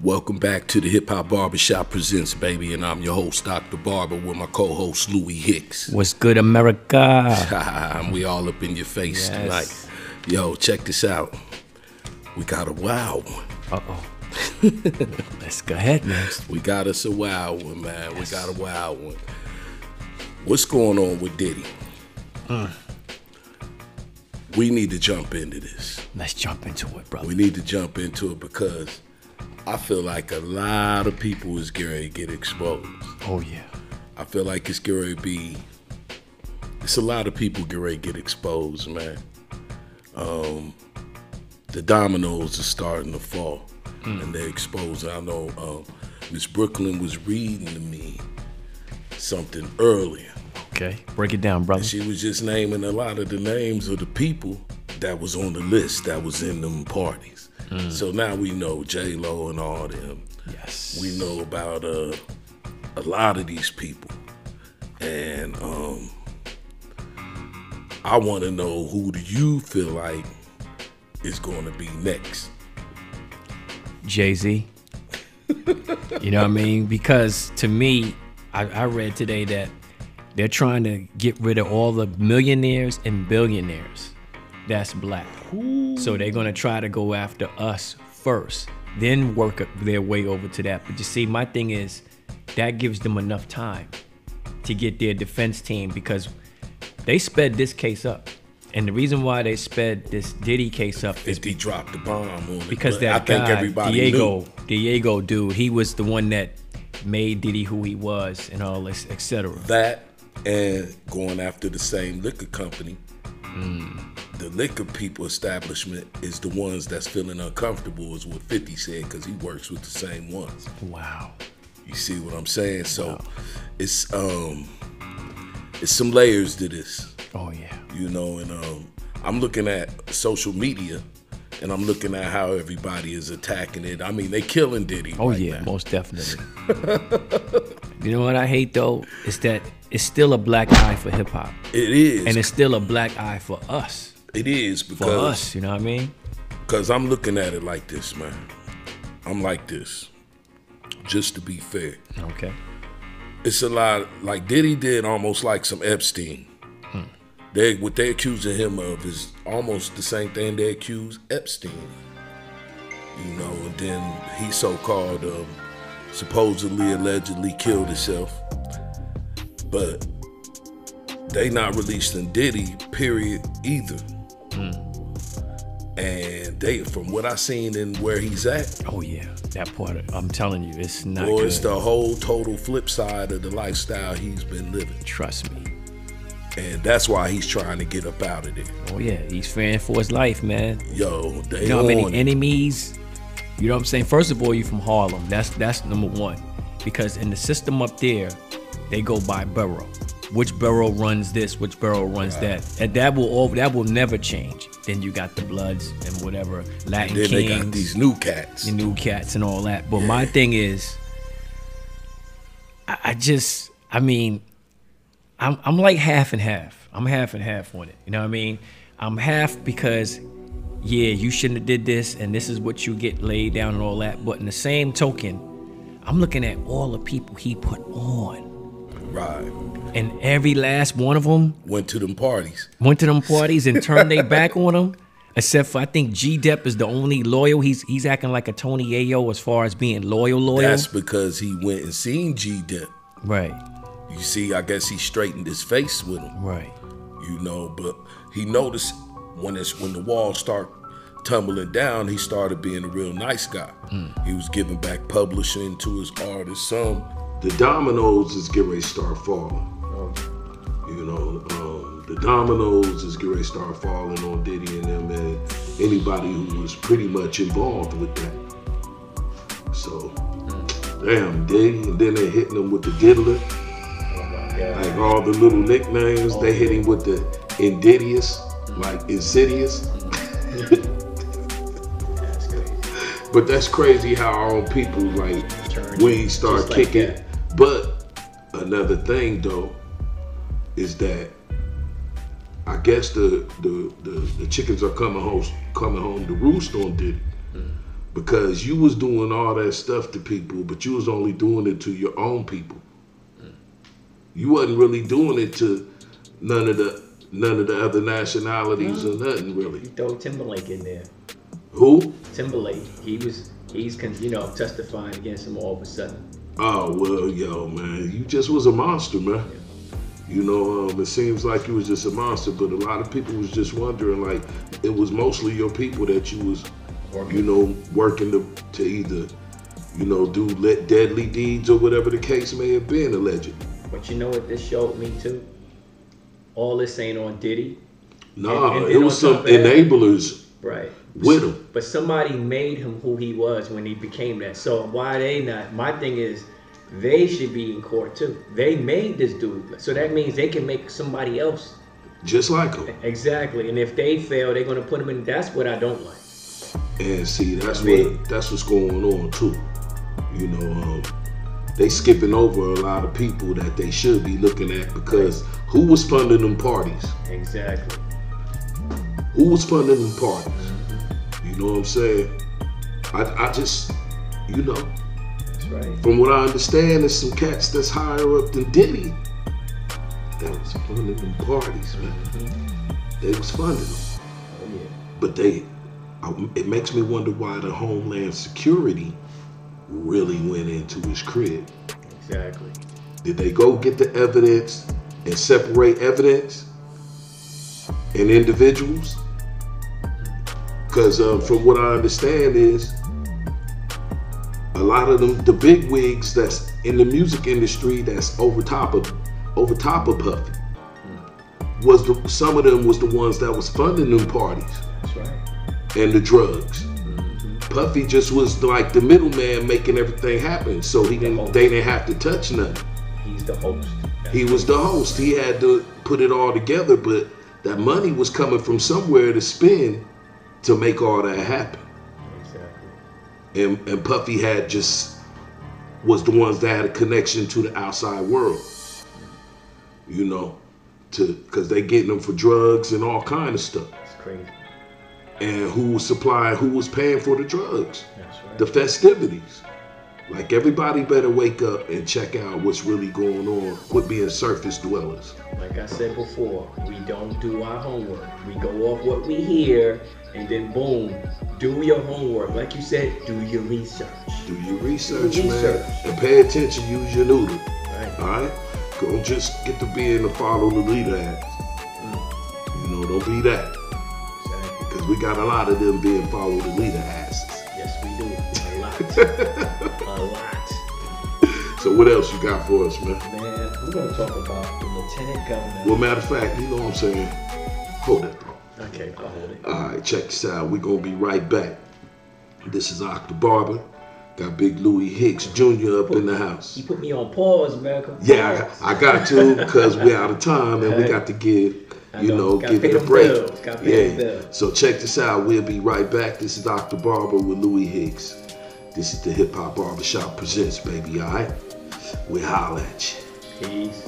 Welcome back to the Hip Hop Barbershop Presents, baby, and I'm your host, Dr. Barber, with my co-host, Louis Hicks. What's good, America? We all up in your face tonight. Yo, check this out. We got a wild one. Uh-oh. Let's go ahead, man. We got us a wild one, man. Yes. We got a wild one. What's going on with Diddy? We need to jump into this. Let's jump into it, brother. We need to jump into it because I feel like a lot of people is getting ready to get exposed. Oh, yeah. I feel like it's getting ready to be, it's a lot of people getting ready to get exposed, man. The dominoes are starting to fall and they're exposed. I know Miss Brooklyn was reading to me something earlier. Okay, break it down, brother. And she was just naming a lot of the names of the people that was on the list that was in them parties. So now we know J-Lo and all them. Yes. We know about a lot of these people. And I want to know, who do you feel like is going to be next? Jay-Z. You know what I mean? Because to me, I read today that they're trying to get rid of all the millionaires and billionaires that's black. Ooh. So they're going to try to go after us first, then work their way over to that. But you see, my thing is that gives them enough time to get their defense team, because they sped this case up. And the reason why they sped this Diddy case up is he dropped the bomb on it. Because that guy, Diego dude, he was the one that made Diddy who he was and all this, etc. That and going after the same liquor company. The liquor people establishment is the ones that's feeling uncomfortable, is what 50 said, because he works with the same ones. Wow. You see what I'm saying? So it's some layers to this. Oh yeah. You know, and I'm looking at social media and I'm looking at how everybody is attacking it. I mean, they killing Diddy. Oh, right, yeah, now. Most definitely. You know what I hate though? Is that it's still a black eye for hip hop. It is. And it's still a black eye for us. It is, because for us, you know what I mean? Because I'm looking at it like this, man. I'm like this, just to be fair. Okay. It's a lot, like Diddy did almost like some Epstein. What they accusing him of is almost the same thing they accuse Epstein. You know, and then he so-called supposedly, allegedly killed himself. But they not releasing Diddy, period, either. And they, from what I seen and where he's at. Oh yeah, that part, I'm telling you, it's not good. It's the whole total flip side of the lifestyle he's been living. Trust me. And that's why he's trying to get up out of there. Oh yeah, he's fearing for his life, man. Yo, they you know how many enemies? You know what I'm saying? First of all, you from Harlem. That's number one. Because in the system up there, they go by borough. Which borough runs this? Which borough runs that? And that will never change. Then you got the Bloods and whatever, Latin Kings. They got these new cats. The new cats and all that. But my thing is, I'm like half and half. I'm half and half on it. You know what I mean? I'm half because, yeah, you shouldn't have did this and this is what you get laid down and all that. But in the same token, I'm looking at all the people he put on. Right. And every last one of them went to them parties and turned their back on him. Except for, I think G-Dep is the only loyal. He's acting like a Tony Ayo as far as being loyal. That's because he went and seen G-Dep. Right. You see, I guess he straightened his face with him. Right. You know, but he noticed when the walls start tumbling down, he started being a real nice guy. He was giving back publishing to his artists. The dominoes is getting ready to start falling. You know, the dominoes is getting ready to start falling on Diddy and them, and anybody who was pretty much involved with that. So, damn, Diddy, and then they hitting him with the diddler. Like all the little nicknames, they hit him with the insidious, like insidious. That's crazy. But that's crazy how our own people, like, we start kicking. Like, but another thing though is that I guess the chickens are coming home to roost on Diddy. Because you was doing all that stuff to people, but you was only doing it to your own people. You wasn't really doing it to none of the other nationalities or nothing really. You throw Timberlake in there. Who? Timberlake. He's testifying against him all of a sudden. Oh well, yo man, you just was a monster, man. Yeah. You know, it seems like you was just a monster, but a lot of people was just wondering, like, it was mostly your people that you was, working to either, do deadly deeds or whatever the case may have been, allegedly. But you know what this showed me too? All this ain't on Diddy. Nah, it was some enablers with him. But somebody made him who he was when he became that. So why they not? My thing is, they should be in court too. They made this dude, so that means they can make somebody else just like him. Exactly. And if they fail, they're gonna put him in. That's what I don't like. And see, that's what's going on too. They skipping over a lot of people that they should be looking at, because who was funding them parties? Exactly. Who was funding them parties? You know what I'm saying? I just, That's right. From what I understand, there's some cats that's higher up than Diddy that was funding them parties, man. They was funding them. Oh yeah. But it makes me wonder why the Homeland Security really went into his crib. Exactly. Did they go get the evidence and separate evidence and individuals? Because from what I understand is, a lot of them, the big wigs that's in the music industry that's over top of Puffy, some of them was the ones that was funding them parties. That's right. And the drugs. Puffy just was like the middleman making everything happen, so they didn't have to touch nothing. He's the host. He was the host. He had to put it all together, but that money was coming from somewhere to spend to make all that happen. Exactly. And Puffy was the ones that had a connection to the outside world. Because they getting them for drugs and all kind of stuff. It's crazy. And who was paying for the drugs? That's right. The festivities. Like, everybody better wake up and check out what's really going on with being surface dwellers. Like I said before, we don't do our homework. We go off what we hear, and then boom, do your homework. Like you said, do your research. Do your research, man. And pay attention, use your noodle. Right. All right? Don't just get to being a follow the leader ass. Don't be that. Because we got a lot of them being follow the leader asses. Yes, we do. A lot. A lot. So what else you got for us, man? Man, we're going to talk about the lieutenant governor. Well, matter of fact, you know what I'm saying? Hold that thought. Okay, I'll hold it. All right, check this out. We're going to be right back. This is Octa Barber. Got Big Louis Hicks Jr. up in the house. You put me on pause, man. Yeah, I got to, because we're out of time and we got to give it a break. So check this out. We'll be right back. This is Octa Barber with Louis Hicks. This is the Hip Hop Barbershop Presents, baby, all right? We'll holler at you. Peace.